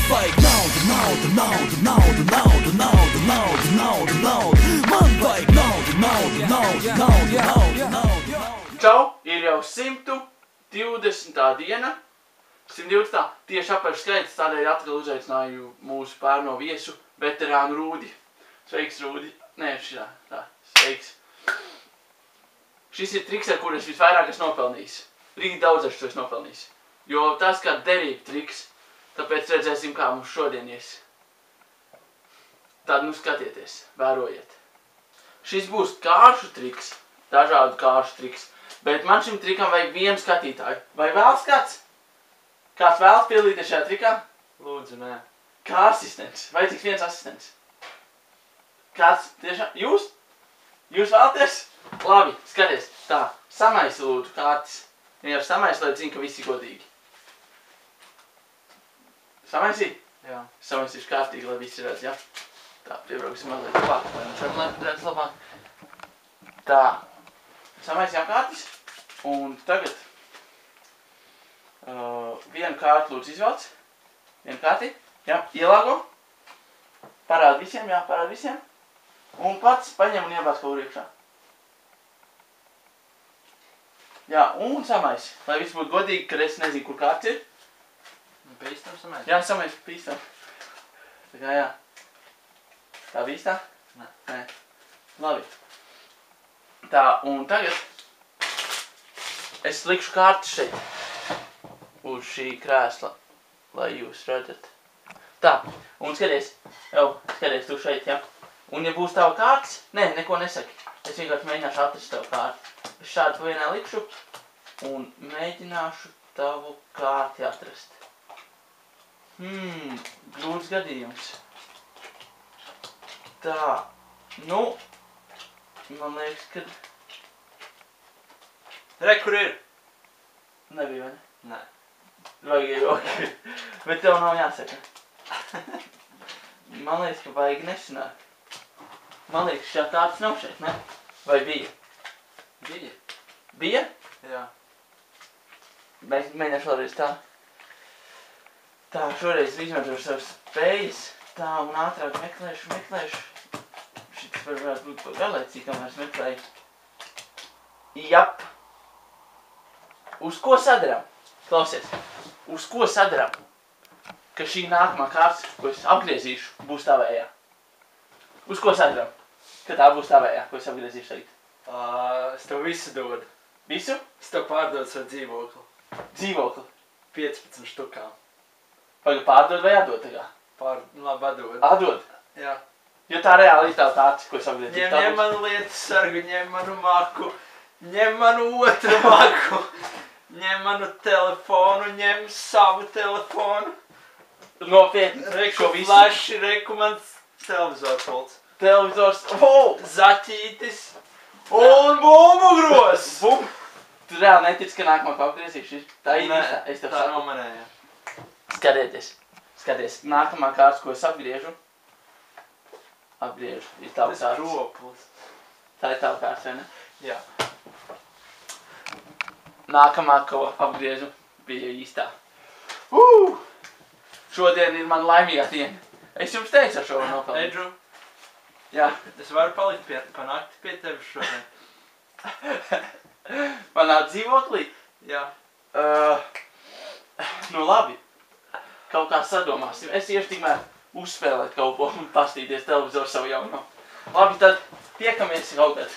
vajag naudu, naudu, naudu, naudu, naudu, naudu, naudu, naudu, naudu. Man vajag naudu, naudu, naudu, naudu, naudu, naudu. Čau, ir jau 120. diena. 120. Tieši apaļš skaits, tādēļ atkal uzaicināju mūsu pērno viesu, veterānu Rūdi. Sveiks, Rūdi. Nē, šitā. Tā, sveiks. Šis ir triks, ar kuru es visvairāk esmu nopelnījis. Rīgi daudz esmu nopelnījis. Jo tas kā derīga triks, tāpēc redzēsim, kā mums šodien ies. Tad nu skatieties, vērojiet. Šis būs kāršu triks, dažādu kāršu triks, bet man šim trikam vajag vienu skatītāju. Vai vēlas kāds? Kāds vēlas piedalīties šajā trikā? Lūdzu, nē. Kā asistents. Vajadzīgs viens asistents. Kāds tiešām? Jūs? Jūs vēlaties? Labi, skaties. Tā, samaisi lūdzu kārtis. Vienkārši samaisi, lai zinu, ka visi godīgi. Samaisi? Jā. Samaisīšu kārtīgi, lai visi redz, ja? Tā, piebrauksim mazliet labāk, lai mums šeit redz labāk. Tā. Samaisījām kārtis. Un tagad vienu kārtu lūdzu izvelc. Vienu kārti. Jā, ielāgo. Parāda visiem, jā, parāda visiem. Un pats paņem un iebāz kaut kur iekšā. Jā, un samaisi. Lai viss būtu godīgi, kad es nezinu, kur kārts ir. Bīstam samaisi? Jā, samaisi, bīstam. Tā kā jā. Tā bīstā? Nē. Nē. Labi. Tā, un tagad es likšu kārtu šeit. Uz šī krēsla, lai jūs redzat. Tā, un skaties, skaties tu šeit, ja? Un ja būs tava kārtas, neko nesaki. Es vienkārši mēģināšu atrast tavu kārtu. Es šādu vienā likšu un mēģināšu tavu kārti atrast. Grūts gadījums. Tā, nu, man liekas, ka... Re, kur ir? Nebija, vai ne? Nē. Vajag ir ok. Bet tev nav jāsaka. Man liekas, ka vajag nesanāk. Man liekas, šā kārtas nav šeit, ne? Vai bija? Bija. Bija? Jā. Mēs mēģināšu vēlreiz tā. Tā, šoreiz izmantošu savas spējas. Tā, un ātrāk meklēšu. Šits varētu būt galēcīgi, kamēr es meklēju. Jap. Uz ko sadaram? Klausies. Uz ko sadaram? Ka šī nākamā kārtas, ko es apgriezīšu, būs tavējā. Uz ko sadaram? Ka tā būs tavējā, ko es apgriezīšu tagad. Es tev visu dodu. Visu? Es tev pārdodu savu dzīvokli. Dzīvokli. 15 štukām. Pagaid pārdod vai atdod tagad? Labi, atdod. Atdod? Jā. Jo tā reāli ir tā tāds, ko es apgriezīšu. Ņem manu lietas sargu, ņem manu maku, ņem manu otru maku, ņem manu telefonu, ņem savu telefonu. Nopietni. Reku flaši, reku mans televizors pults. Televizors. Zaķītis. Un bumbugros. Tu reāli netic, ka nākamā ko apgriezīšu. Tā ir īstā. Es tev tā saku. nav manējā. Skaties. Nākamā kārtas, ko es apgriežu. Ir tava Tas kārtas. kroplis. Tā ir tava kārtas, vai ne? Jā. Nākamā, ko apgriežu, bija īstā. Šodien ir man laimīgā diena. Es jums teicu ar šo nopelnu. Edžu, Jā. es varu palikt pa nakti pie tevis šodien. Manā dzīvoklī? Jā. Nu labi. Kaut kā sadomāsim. Es iešu tikmēr uzspēlēt kaut ko un pastīties televizoru savu jauno. Labi, tad tiekamies kaut kad.